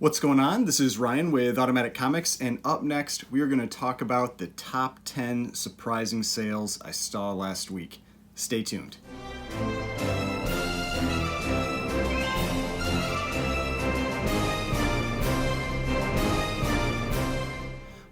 What's going on? This is Ryan with Automatic Comics, and up next we are going to talk about the top 10 surprising sales I saw last week. Stay tuned.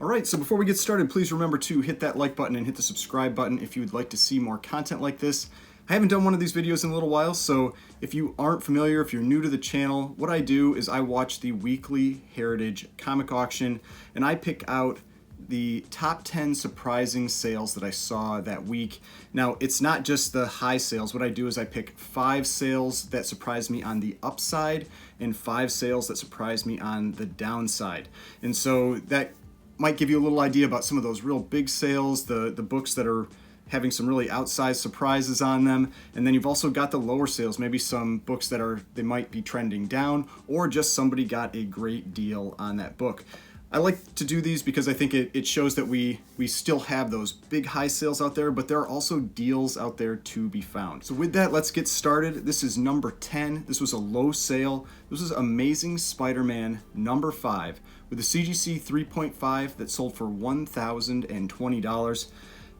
Alright, so before we get started, please remember to hit that like button and hit the subscribe button if you would like to see more content like this. I haven't done one of these videos in a little while, so if you aren't familiar, if you're new to the channel, what I do is I watch the weekly Heritage comic auction, and I pick out the top 10 surprising sales that I saw that week. Now, it's not just the high sales. What I do is I pick 5 sales that surprised me on the upside and 5 sales that surprised me on the downside. And so that might give you a little idea about some of those real big sales, the books that are having some really outsized surprises on them. And then you've also got the lower sales, maybe some books that they might be trending down, or just somebody got a great deal on that book. I like to do these because I think it shows that we still have those big high sales out there, but there are also deals out there to be found. So with that, let's get started. This is number 10. This was a low sale. This is Amazing Spider-Man number 5 with a CGC 3.5 that sold for $1,020.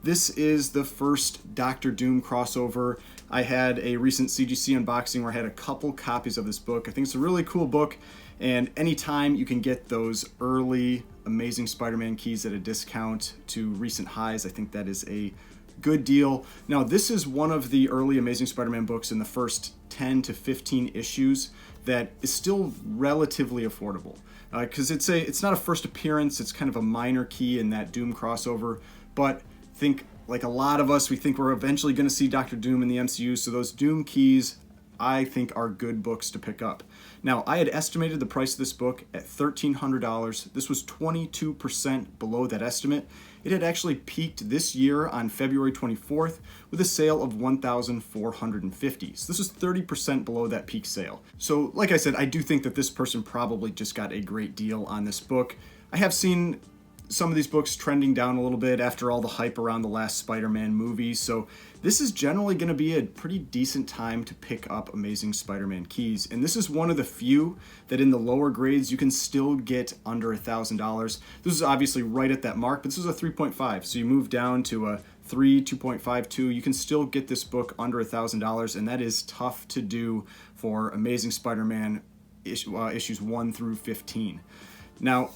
This is the first Doctor Doom crossover. I had a recent CGC unboxing where I had a couple copies of this book. I think it's a really cool book, and anytime you can get those early Amazing Spider-Man keys at a discount to recent highs, I think that is a good deal. Now, this is one of the early Amazing Spider-Man books in the first 10 to 15 issues that is still relatively affordable. Because it's not a first appearance, it's kind of a minor key in that Doom crossover, but think like a lot of us, we think we're eventually going to see Dr. Doom in the MCU, so those Doom keys I think are good books to pick up. Now, I had estimated the price of this book at $1,300. This was 22% below that estimate. It had actually peaked this year on February 24th with a sale of $1,450. So this was 30% below that peak sale. So like I said, I do think that this person probably just got a great deal on this book. I have seen some of these books trending down a little bit after all the hype around the last Spider-Man movie, so this is generally going to be a pretty decent time to pick up Amazing Spider-Man keys. And this is one of the few that in the lower grades you can still get under $1,000. This is obviously right at that mark, but this is a 3.5, so you move down to a 3, 2.52, you can still get this book under $1,000, and that is tough to do for Amazing Spider-Man issues 1 through 15. Now,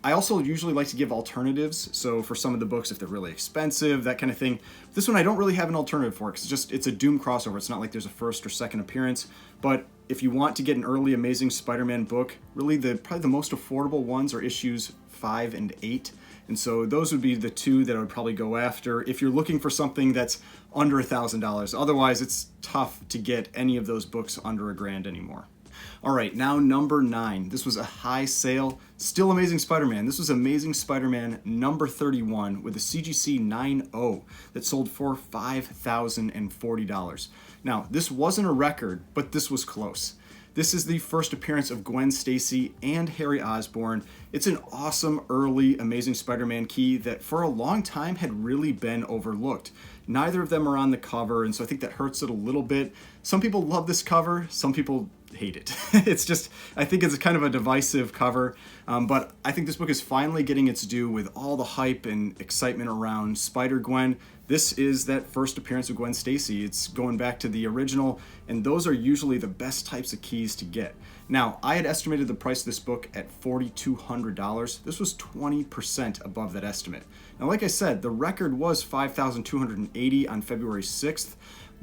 I also usually like to give alternatives, so for some of the books, if they're really expensive, that kind of thing. This one I don't really have an alternative for, because it's a Doom crossover. It's not like there's a first or second appearance, but if you want to get an early Amazing Spider-Man book, really probably the most affordable ones are issues 5 and 8, and so those would be the two that I would probably go after if you're looking for something that's under $1,000. Otherwise, it's tough to get any of those books under $1,000 anymore. All right, now number 9. This was a high sale, still Amazing Spider-Man. This was Amazing Spider-Man number 31 with a CGC 9.0 that sold for $5,040. Now, this wasn't a record, but this was close. This is the first appearance of Gwen Stacy and Harry Osborn. It's an awesome early Amazing Spider-Man key that for a long time had really been overlooked. Neither of them are on the cover, and so I think that hurts it a little bit. Some people love this cover, some people hate it. I think it's kind of a divisive cover, but I think this book is finally getting its due with all the hype and excitement around Spider-Gwen. This is that first appearance of Gwen Stacy. It's going back to the original, and those are usually the best types of keys to get. Now, I had estimated the price of this book at $4,200. This was 20% above that estimate. Now, like I said, the record was $5,280 on February 6th,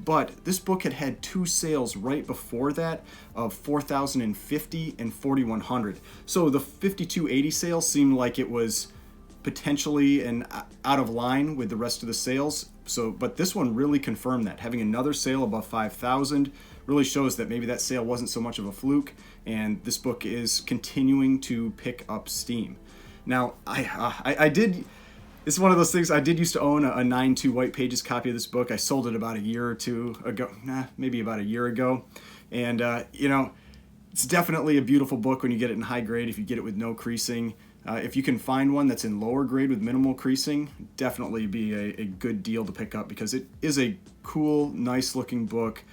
but this book had had 2 sales right before that of $4,050 and $4,100. So the $5,280 sale seemed like it was potentially out of line with the rest of the sales. But this one really confirmed that. Having another sale above $5,000 really shows that maybe that sale wasn't so much of a fluke, and this book is continuing to pick up steam. Now, it's one of those things, I did used to own a 9.2 White Pages copy of this book. I sold it about a year or two ago, maybe about a year ago. And, it's definitely a beautiful book when you get it in high grade, if you get it with no creasing. If you can find one that's in lower grade with minimal creasing, definitely be a good deal to pick up, because it is a cool, nice looking book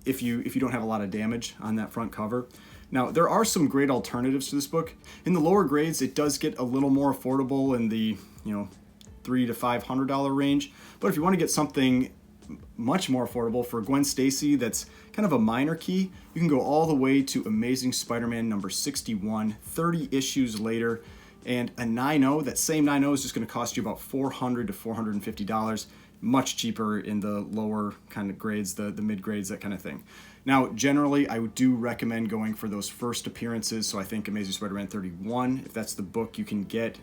if you don't have a lot of damage on that front cover. Now, there are some great alternatives to this book. In the lower grades, it does get a little more affordable in the, $300 to $500 range. But if you want to get something much more affordable for Gwen Stacy that's kind of a minor key, you can go all the way to Amazing Spider-Man number 61, 30 issues later. And a 9.0, that same 9.0 is just going to cost you about $400 to $450, much cheaper in the lower kind of grades, the mid grades, that kind of thing. Now, generally, I do recommend going for those first appearances. So I think Amazing Spider-Man 31, if that's the book you can get,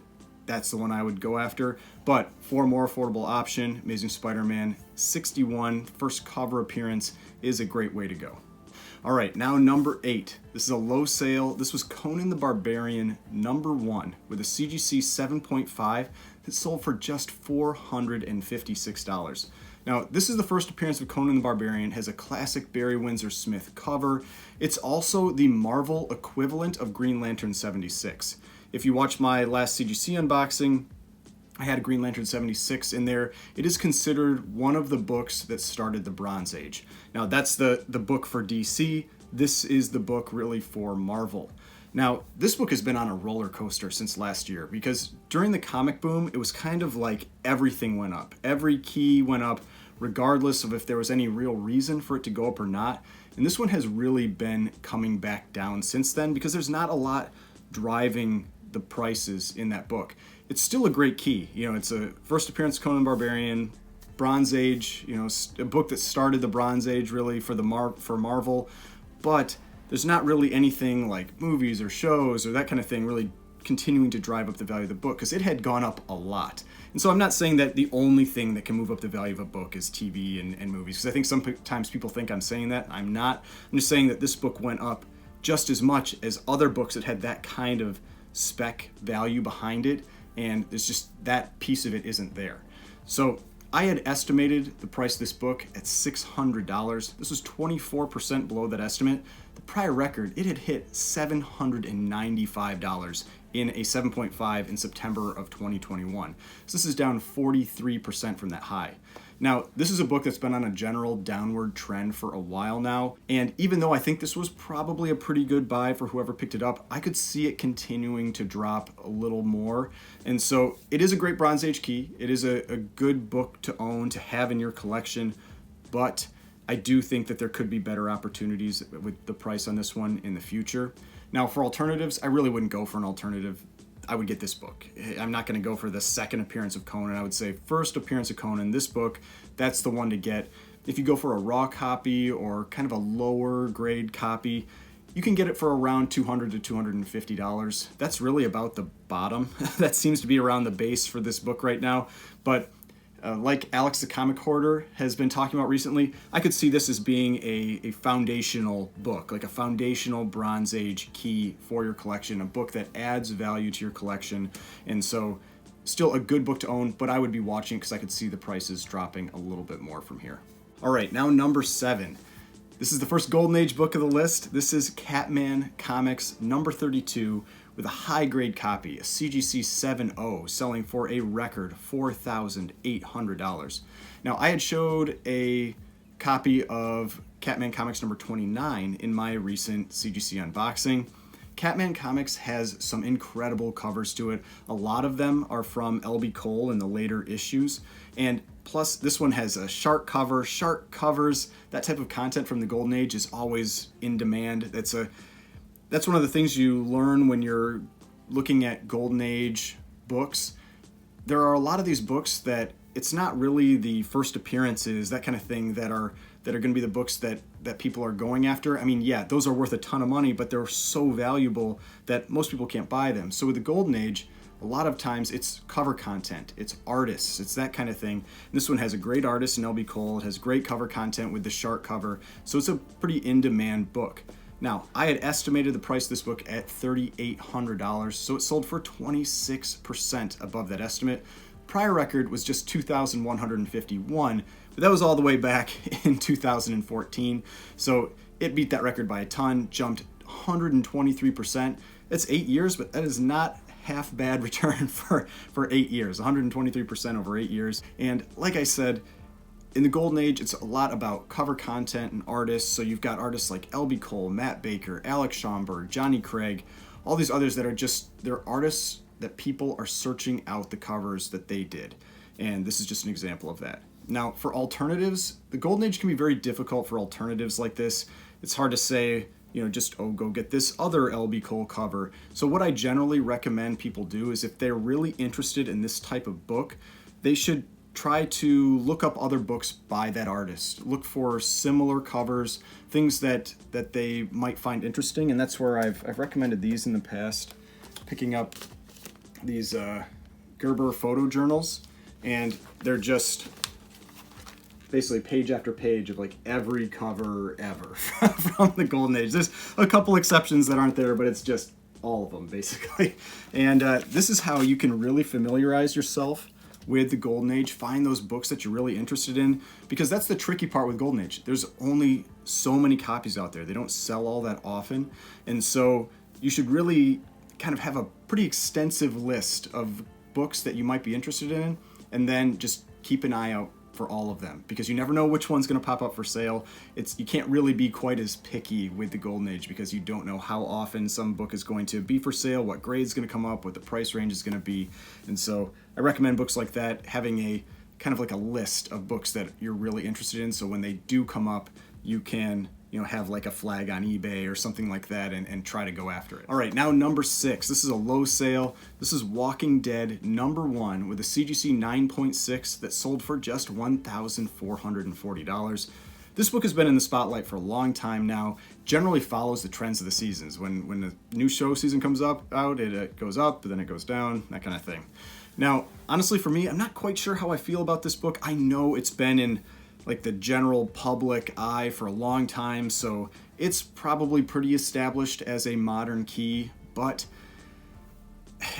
that's the one I would go after. But for a more affordable option, Amazing Spider-Man 61, first cover appearance, is a great way to go. All right, now number 8. This is a low sale. This was Conan the Barbarian number 1 with a CGC 7.5 that sold for just $456. Now, this is the first appearance of Conan the Barbarian, has a classic Barry Windsor Smith cover. It's also the Marvel equivalent of Green Lantern 76. If you watch my last CGC unboxing, I had a Green Lantern 76 in there. It is considered one of the books that started the Bronze Age. Now, that's the book for DC. This is the book really for Marvel. Now, this book has been on a roller coaster since last year because during the comic boom, it was kind of like everything went up. Every key went up regardless of if there was any real reason for it to go up or not. And this one has really been coming back down since then because there's not a lot driving the prices in that book. It's still a great key. It's a first appearance of Conan Barbarian, Bronze Age, a book that started the Bronze Age really for Marvel, but there's not really anything like movies or shows or that kind of thing really continuing to drive up the value of the book because it had gone up a lot. And so I'm not saying that the only thing that can move up the value of a book is TV and movies, because I think sometimes people think I'm saying that. I'm not. I'm just saying that this book went up just as much as other books that had that kind of spec value behind it, and there's just that piece of it isn't there. So I had estimated the price of this book at $600. This was 24% below that estimate. The prior record, it had hit $795 in a 7.5 in September of 2021. So this is down 43% from that high. Now, this is a book that's been on a general downward trend for a while now, and even though I think this was probably a pretty good buy for whoever picked it up, I could see it continuing to drop a little more. And so it is a great Bronze Age key. It is a good book to own, to have in your collection, but I do think that there could be better opportunities with the price on this one in the future. Now, for alternatives, I really wouldn't go for an alternative. I would get this book. I'm not going to go for the second appearance of Conan. I would say first appearance of Conan, this book, that's the one to get. If you go for a raw copy or kind of a lower grade copy, you can get it for around $200 to $250. That's really about the bottom. That seems to be around the base for this book right now. But like Alex the Comic Hoarder has been talking about recently, I could see this as being a foundational book, like a foundational Bronze Age key for your collection, a book that adds value to your collection. And so still a good book to own, but I would be watching because I could see the prices dropping a little bit more from here. All right, now number 7. This is the first Golden Age book of the list. This is Catman Comics number 32 with a high-grade copy, a CGC 7.0, selling for a record $4,800. Now, I had showed a copy of Catman Comics number 29 in my recent CGC unboxing. Catman Comics has some incredible covers to it. A lot of them are from L.B. Cole in the later issues, and plus this one has a shark cover. Shark covers, that type of content from the Golden Age is always in demand. That's one of the things you learn when you're looking at Golden Age books. There are a lot of these books that it's not really the first appearances, that kind of thing, that are going to be the books that people are going after. I mean, yeah, those are worth a ton of money, but they're so valuable that most people can't buy them. So with the Golden Age, a lot of times it's cover content, it's artists, it's that kind of thing. And this one has a great artist in L.B. Cole. It has great cover content with the shark cover. So it's a pretty in-demand book. Now, I had estimated the price of this book at $3,800, so it sold for 26% above that estimate. Prior record was just $2,151, but that was all the way back in 2014, so it beat that record by a ton, jumped 123%. That's 8 years, but that is not half bad return for 8 years, 123% over 8 years. And like I said, in the Golden Age, it's a lot about cover content and artists. So you've got artists like L.B. Cole, Matt Baker, Alex Schomburg, Johnny Craig, all these others that are they're artists that people are searching out the covers that they did. And this is just an example of that. Now, for alternatives, the Golden Age can be very difficult for alternatives like this. It's hard to say, just, oh, go get this other L.B. Cole cover. So what I generally recommend people do is if they're really interested in this type of book, they should try to look up other books by that artist. Look for similar covers, things that they might find interesting, and that's where I've recommended these in the past, picking up these Gerber photo journals, and they're just basically page after page of like every cover ever from the Golden Age. There's a couple exceptions that aren't there, but it's just all of them basically. And this is how you can really familiarize yourself with the Golden Age. Find those books that you're really interested in, because that's the tricky part with Golden Age. There's only so many copies out there. They don't sell all that often, and so you should really kind of have a pretty extensive list of books that you might be interested in, and then just keep an eye out for all of them, because you never know which one's going to pop up for sale. You can't really be quite as picky with the Golden Age, because you don't know how often some book is going to be for sale, what grade's going to come up, what the price range is going to be. And so I recommend books like that, having a kind of like a list of books that you're really interested in, so when they do come up, you can have like a flag on eBay or something like that and try to go after it. All right, now number 6. This is a low sale. This is Walking Dead #1 with a CGC 9.6 that sold for just $1,440. This book has been in the spotlight for a long time now. Generally follows the trends of the seasons. When the new show season comes out, it goes up, but then it goes down, that kind of thing. Now, honestly, for me, I'm not quite sure how I feel about this book. I know it's been in like the general public eye for a long time, so it's probably pretty established as a modern key. But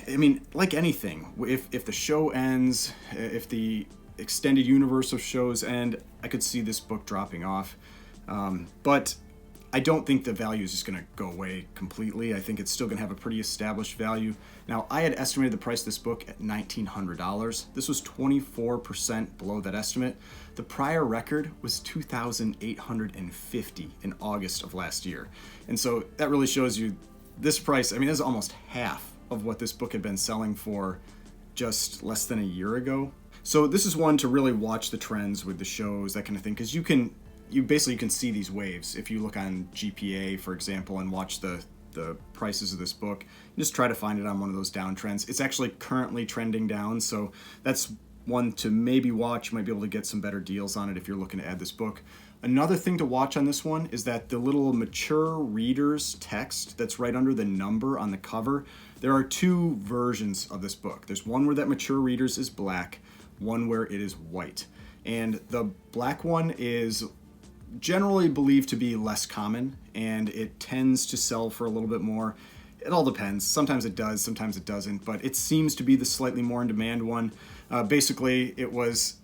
I mean, like anything, if the show ends, if the extended universe of shows end, I could see this book dropping off. But I don't think the value is just going to go away completely. I think it's still going to have a pretty established value. Now, I had estimated the price of this book at $1,900. This was 24% below that estimate. The prior record was $2,850 in August of last year. And so that really shows you this price. I mean, this is almost half of what this book had been selling for just less than a year ago. So this is one to really watch the trends with the shows, that kind of thing, because you can see these waves. If you look on GPA, for example, and watch the prices of this book, just try to find it on one of those downtrends. It's actually currently trending down, so that's one to maybe watch. You might be able to get some better deals on it if you're looking to add this book. Another thing to watch on this one is that the little mature readers text that's right under the number on the cover, there are two versions of this book. There's one where that mature readers is black, one where it is white. And the black one is generally believed to be less common, and it tends to sell for a little bit more. It all depends. Sometimes it does, sometimes it doesn't, but it seems to be the slightly more in demand one. Basically, it was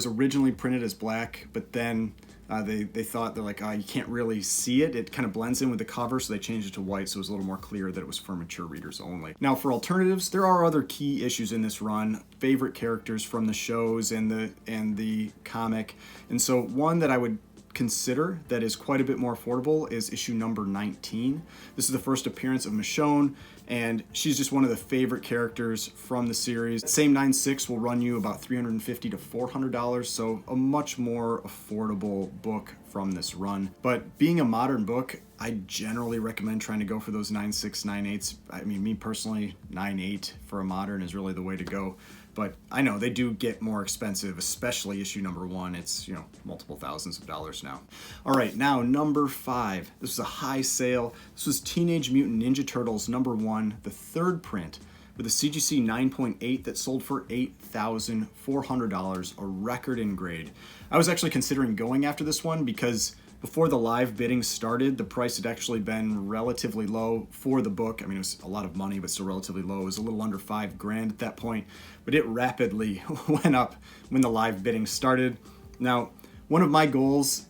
originally printed as black, but then they thought, they're like, you can't really see it. It kind of blends in with the cover, so they changed it to white, so it was a little more clear that it was for mature readers only. Now, for alternatives, there are other key issues in this run, favorite characters from the shows and the comic, and so one that I would consider that is quite a bit more affordable is issue number 19. This is the first appearance of Michonne, and she's just one of the favorite characters from the series. Same 9.6 will run you about $350 to $400, so a much more affordable book from this run. But being a modern book, I generally recommend trying to go for those 9.6, 9.8s. I mean, me personally, 9.8 for a modern is really the way to go. But I know they do get more expensive, especially issue number 1. It's, multiple thousands of dollars now. All right, now number 5. This was a high sale. This was Teenage Mutant Ninja Turtles #1, the third print, with a CGC 9.8 that sold for $8,400, a record in grade. I was actually considering going after this one because before the live bidding started, the price had actually been relatively low for the book. I mean, it was a lot of money, but still relatively low. It was a little under $5,000 at that point, but it rapidly went up when the live bidding started. Now, one of my goals,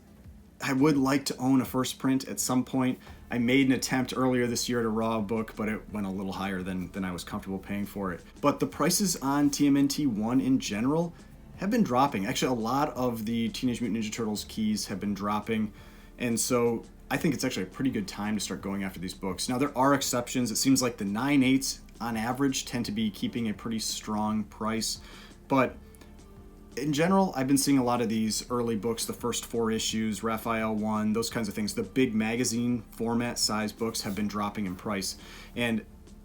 I would like to own a first print at some point. I made an attempt earlier this year to raw a book, but it went a little higher than I was comfortable paying for it. But the prices on TMNT 1 in general have been dropping. Actually, a lot of the Teenage Mutant Ninja Turtles keys have been dropping, and so I think it's actually a pretty good time to start going after these books. Now, there are exceptions. It seems like the 9/8 on average tend to be keeping a pretty strong price, but in general, I've been seeing a lot of these early books, the first 4 issues, Raphael 1, those kinds of things. The big magazine format size books have been dropping in price. And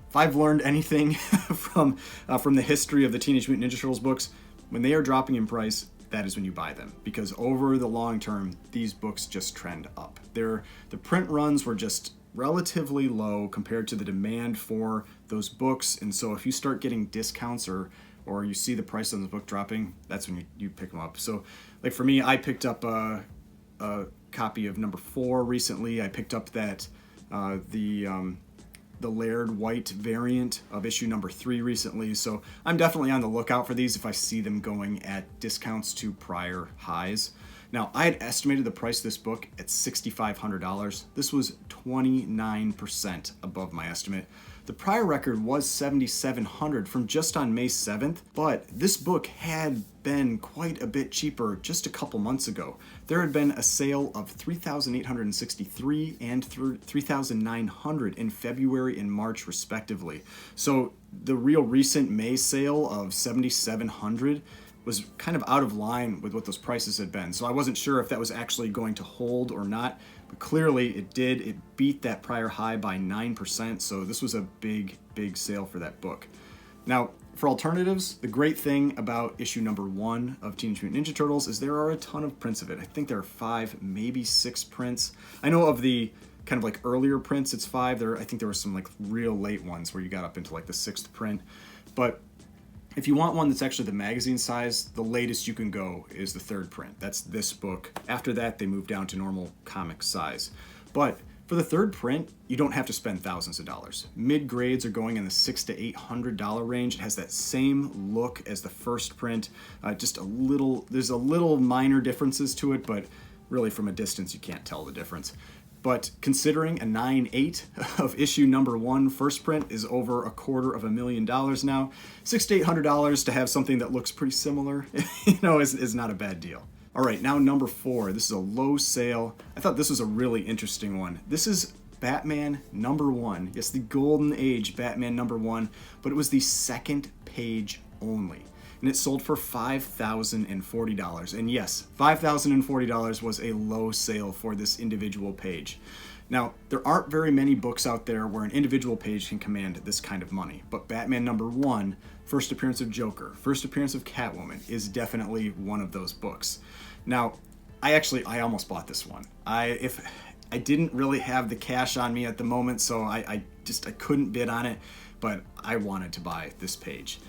if I've learned anything from the history of the Teenage Mutant Ninja Turtles books, when they are dropping in price, that is when you buy them. Because over the long term, these books just trend up. The print runs were just relatively low compared to the demand for those books. And so if you start getting discounts or you see the price of the book dropping, that's when you pick them up. So like for me, I picked up a copy of number 4 recently. I picked up that the layered white variant of issue number 3 recently. So I'm definitely on the lookout for these if I see them going at discounts to prior highs. Now, I had estimated the price of this book at $6,500. This was 29% above my estimate. The prior record was $7,700 from just on May 7th, but this book had been quite a bit cheaper just a couple months ago. There had been a sale of $3,863 and $3,900 in February and March respectively. So the real recent May sale of $7,700 was kind of out of line with what those prices had been. So I wasn't sure if that was actually going to hold or not, but clearly it did. It beat that prior high by 9%, so this was a big, big sale for that book. Now, for alternatives, the great thing about issue number 1 of Teenage Mutant Ninja Turtles is there are a ton of prints of it. I think there are 5, maybe 6 prints. I know of the kind of like earlier prints, it's 5. I think there were some like real late ones where you got up into like the 6th print, but if you want one that's actually the magazine size, the latest you can go is the 3rd print. That's this book. After that, they move down to normal comic size. But for the 3rd print, you don't have to spend thousands of dollars. Mid-grades are going in the $600 to $800 range. It has that same look as the 1st print. There's a little minor differences to it, but really from a distance, you can't tell the difference. But considering a 9/8 of issue number 1 first print is over $250,000 now, $600 to $800 to have something that looks pretty similar, is not a bad deal. All right, now number 4. This is a low sale. I thought this was a really interesting one. This is Batman number 1. Yes, the Golden Age Batman number 1, but it was the 2nd page only. And it sold for $5,040. And yes, $5,040 was a low sale for this individual page. Now, there aren't very many books out there where an individual page can command this kind of money, but Batman number 1, first appearance of Joker, first appearance of Catwoman, is definitely one of those books. Now, I almost bought this one. I didn't really have the cash on me at the moment, so I couldn't bid on it, but I wanted to buy this page.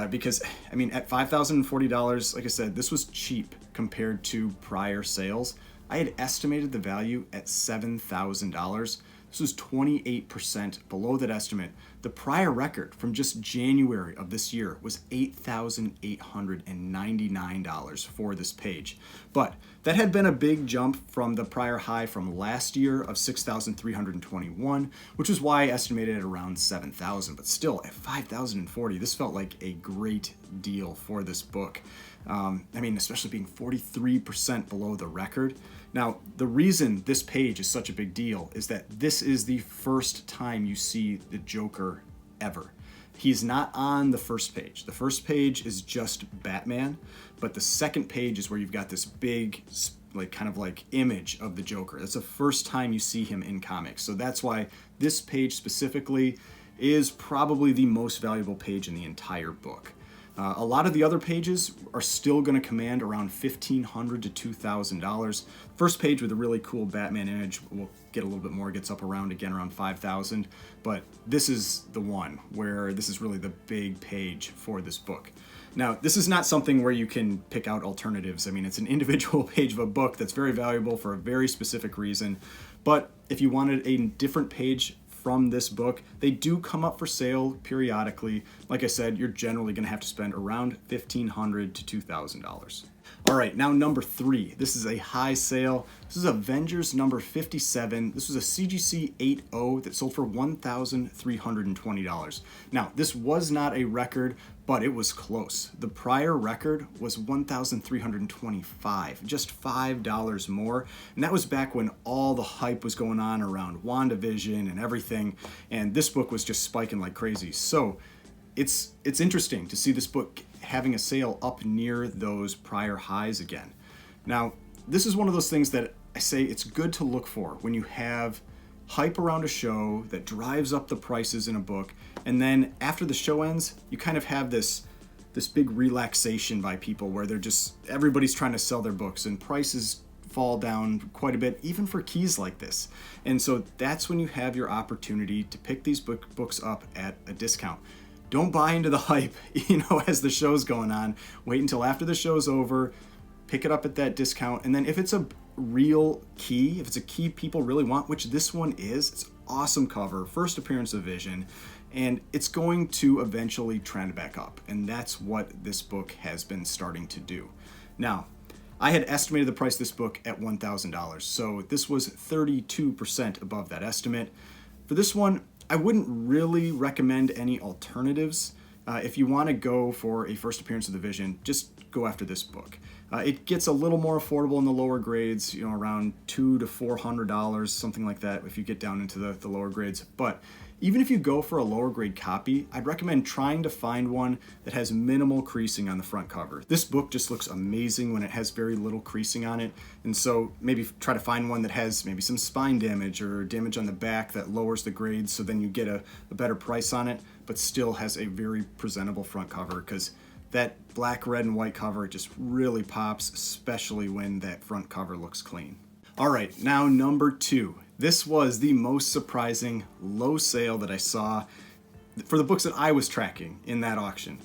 Because, at $5,040, like I said, this was cheap compared to prior sales. I had estimated the value at $7,000. This was 28% below that estimate. The prior record from just January of this year was $8,899 for this page. But that had been a big jump from the prior high from last year of $6,321, which is why I estimated it around $7,000. But still, at $5,040, this felt like a great deal for this book. Especially being 43% below the record. Now, the reason this page is such a big deal is that this is the first time you see the Joker ever. He's not on the first page. The first page is just Batman, but the second page is where you've got this big, image of the Joker. That's the first time you see him in comics. So that's why this page specifically is probably the most valuable page in the entire book. A lot of the other pages are still going to command around $1,500 to $2,000. First page with a really cool Batman image will get a little bit more, gets up around $5,000. But this is the one where this is really the big page for this book. Now, this is not something where you can pick out alternatives. It's an individual page of a book that's very valuable for a very specific reason. But if you wanted a different page from this book, they do come up for sale periodically. Like I said, you're generally going to have to spend around $1,500 to $2,000. All right, now number 3. This is a high sale. This is Avengers number 57. This was a CGC 8.0 that sold for $1,320. Now, this was not a record, but it was close. The prior record was $1,325, just $5 more. And that was back when all the hype was going on around WandaVision and everything. And this book was just spiking like crazy. So it's interesting to see this book having a sale up near those prior highs again. Now, this is one of those things that I say it's good to look for when you have hype around a show that drives up the prices in a book, and then after the show ends, you kind of have this big relaxation by people where everybody's trying to sell their books and prices fall down quite a bit, even for keys like this. And so that's when you have your opportunity to pick these books up at a discount. Don't buy into the hype, as the show's going on. Wait until after the show's over, pick it up at that discount, and then if it's a real key, if it's a key people really want, which this one is, it's awesome cover, first appearance of Vision, and it's going to eventually trend back up, and that's what this book has been starting to do. Now, I had estimated the price of this book at $1,000, so this was 32% above that estimate. For this one, I wouldn't really recommend any alternatives. If you want to go for a first appearance of the Vision, just go after this book. It gets a little more affordable in the lower grades, around $200 to $400, something like that, if you get down into the lower grades. But even if you go for a lower grade copy, I'd recommend trying to find one that has minimal creasing on the front cover. This book just looks amazing when it has very little creasing on it, and so maybe try to find one that has maybe some spine damage or damage on the back that lowers the grades, so then you get a better price on it, but still has a very presentable front cover, because that black, red, and white cover just really pops, especially when that front cover looks clean. All right, now number 2. This was the most surprising low sale that I saw for the books that I was tracking in that auction.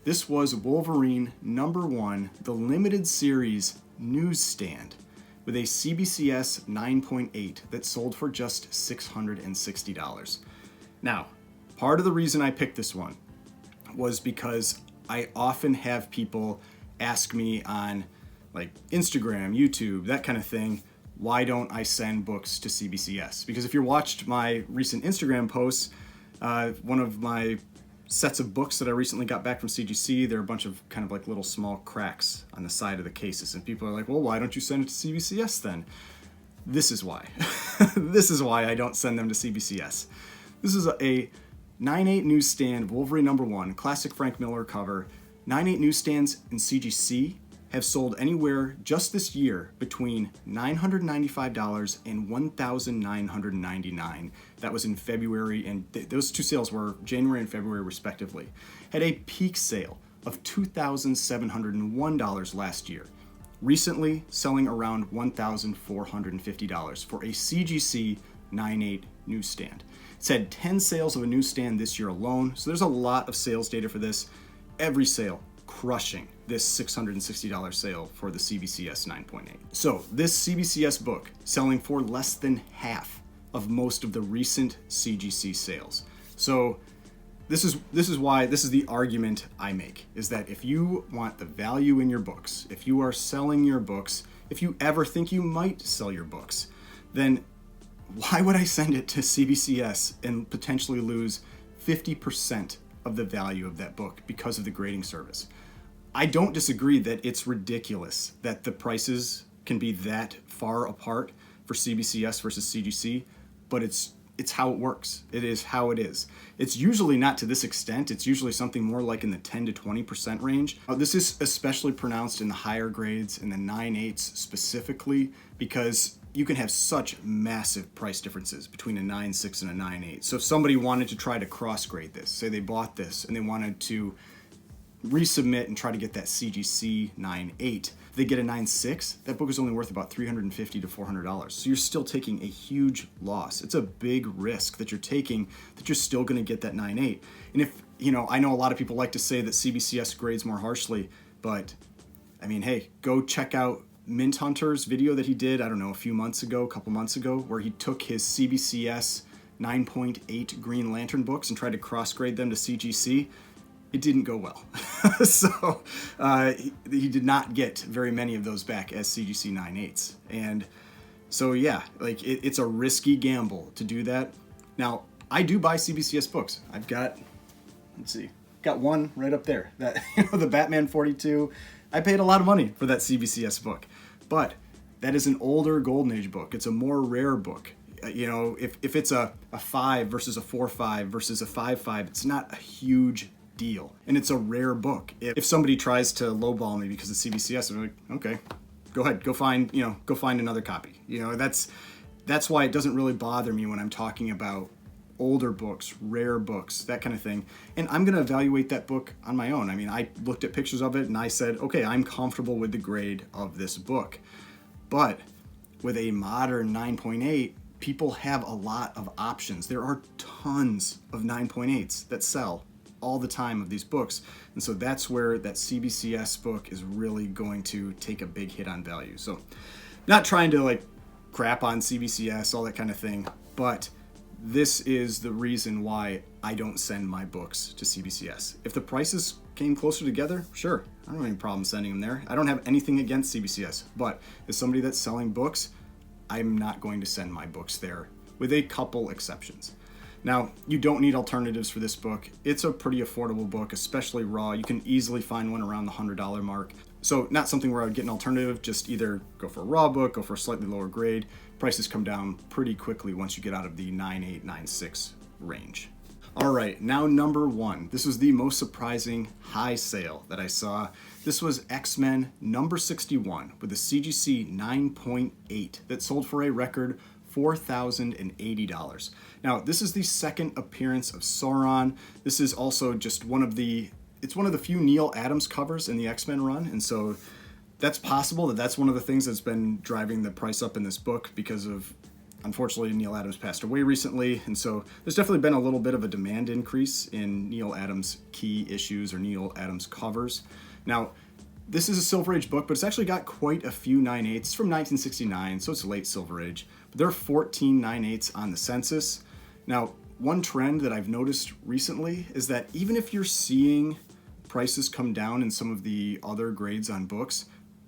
This was Wolverine number 1, the limited series newsstand, with a CBCS 9.8 that sold for just $660. Now, part of the reason I picked this one was because I often have people ask me on like Instagram, YouTube, that kind of thing, why don't I send books to CBCS? Because if you watched my recent Instagram posts, one of my sets of books that I recently got back from CGC, there are a bunch of kind of like little small cracks on the side of the cases. And people are like, well, why don't you send it to CBCS then? This is why. This is why I don't send them to CBCS. This is a 9.8 newsstand Wolverine number 1, classic Frank Miller cover. 9.8 newsstands in CGC have sold anywhere just this year between $995 and $1,999. That was in February, and those two sales were January and February respectively. Had a peak sale of $2,701 last year. Recently, selling around $1,450 for a CGC 9.8 newsstand. It's had 10 sales of a newsstand this year alone, so there's a lot of sales data for this. Every sale crushing this $660 sale for the CBCS 9.8. So this CBCS book selling for less than half of most of the recent CGC sales. So this is why this is the argument I make, is that if you want the value in your books, if you are selling your books, if you ever think you might sell your books, then why would I send it to CBCS and potentially lose 50% of the value of that book because of the grading service? I don't disagree that it's ridiculous that the prices can be that far apart for CBCS versus CGC, but it's how it works. It is how it is. It's usually not to this extent. It's usually something more like in the 10 to 20% range. This is especially pronounced in the higher grades, in the 9.8s specifically, because you can have such massive price differences between a 9.6 and a 9.8. So if somebody wanted to try to cross grade this, say they bought this and they wanted to resubmit and try to get that CGC 9.8, they get a 9.6, that book is only worth about $350 to $400. So you're still taking a huge loss. It's a big risk that you're taking, that you're still going to get that 9.8. And if, I know a lot of people like to say that CBCS grades more harshly, but I mean, hey, go check out Mint Hunter's video that he did, a couple months ago, where he took his CBCS 9.8 Green Lantern books and tried to cross grade them to CGC. it didn't go well. So he did not get very many of those back as CGC 9/8. And so yeah, like it's a risky gamble to do that. Now, I do buy CBCS books. I've got, let's see, got one right up there. That the Batman 42. I paid a lot of money for that CBCS book. But that is an older Golden Age book. It's a more rare book. If it's a 5 versus a 4.5 versus a 5.5, it's not a huge deal. And it's a rare book. If somebody tries to lowball me because of CBCS, I'm like, okay, go ahead, go find another copy. That's why it doesn't really bother me when I'm talking about older books, rare books, that kind of thing. And I'm going to evaluate that book on my own. I mean, I looked at pictures of it and I said, okay, I'm comfortable with the grade of this book. But with a modern 9.8, people have a lot of options. There are tons of 9.8s that sell all the time of these books. And so that's where that CBCS book is really going to take a big hit on value. So not trying to like crap on CBCS, all that kind of thing, but this is the reason why I don't send my books to CBCS. If the prices came closer together, sure, I don't have any problem sending them there. I don't have anything against CBCS, but as somebody that's selling books, I'm not going to send my books there, with a couple exceptions. Now, you don't need alternatives for this book. It's a pretty affordable book, especially raw. You can easily find one around the $100 mark. So not something where I would get an alternative, just either go for a raw book, go for a slightly lower grade. Prices come down pretty quickly once you get out of the 9.8, 9.6 range. All right, now number 1. This was the most surprising high sale that I saw. This was XMen number 61 with a CGC 9.8 that sold for a record $4,080. Now, this is the second appearance of Sauron. This is also just one of the few Neil Adams covers in the X-Men run, and so that's possible that's one of the things that's been driving the price up in this book because of, unfortunately, Neil Adams passed away recently, and so there's definitely been a little bit of a demand increase in Neil Adams key issues or Neil Adams covers. Now, this is a Silver Age book, but it's actually got quite a few 9.8s. It's from 1969, so it's late Silver Age. But there are 14 9.8s on the census. Now, one trend that I've noticed recently is that even if you're seeing prices come down in some of the other grades on books,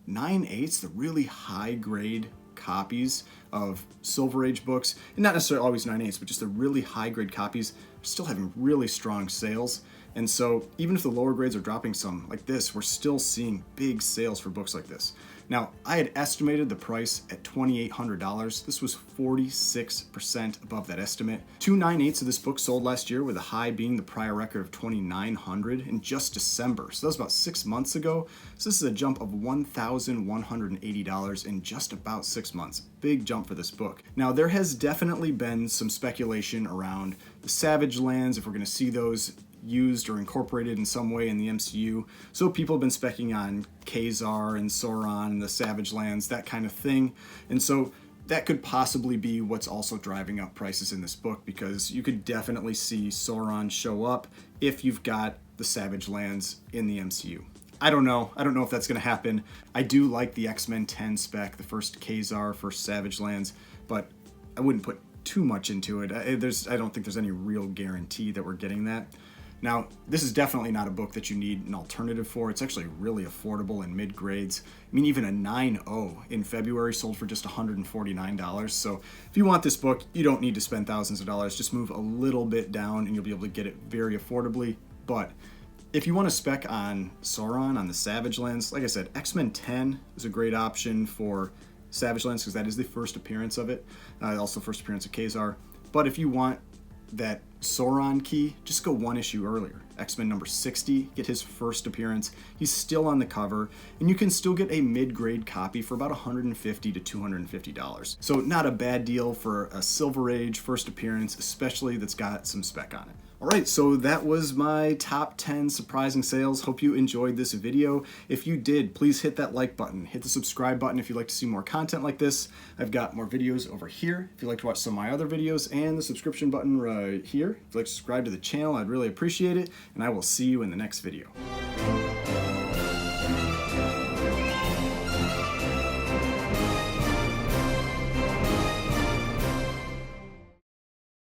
9.8s, the really high grade copies of Silver Age books, and not necessarily always 9.8s, but just the really high grade copies, are still having really strong sales. And so even if the lower grades are dropping some like this, we're still seeing big sales for books like this. Now, I had estimated the price at $2,800. This was 46% above that estimate. 2 9/8 of this book sold last year, with a high being the prior record of $2,900 in just December. So that was about 6 months ago. So this is a jump of $1,180 in just about 6 months. Big jump for this book. Now, there has definitely been some speculation around the Savage Lands, if we're going to see those used or incorporated in some way in the MCU. So people have been specking on Khazar and Sauron and the Savage Lands, that kind of thing. And so that could possibly be what's also driving up prices in this book, because you could definitely see Sauron show up if you've got the Savage Lands in the MCU. I don't know if that's going to happen. I do like the X-Men 10 spec, the first Khazar, first Savage Lands, but I wouldn't put too much into it. I don't think there's any real guarantee that we're getting that. Now, this is definitely not a book that you need an alternative for. It's actually really affordable in mid-grades. I mean, even a 9.0 in February sold for just $149. So if you want this book, you don't need to spend thousands of dollars. Just move a little bit down and you'll be able to get it very affordably. But if you want to spec on Sauron, on the Savage Lands, like I said, X-Men 10 is a great option for Savage Lands because that is the first appearance of it. Also first appearance of Khazar. But if you want that Sauron key, just go one issue earlier. X-Men number 60, get his first appearance. He's still on the cover, and you can still get a mid-grade copy for about $150 to $250. So not a bad deal for a Silver Age first appearance, especially that's got some spec on it. Alright, so that was my top 10 surprising sales. Hope you enjoyed this video. If you did, please hit that like button. Hit the subscribe button if you'd like to see more content like this. I've got more videos over here if you'd like to watch some of my other videos, and the subscription button right here. If you'd like to subscribe to the channel, I'd really appreciate it, and I will see you in the next video.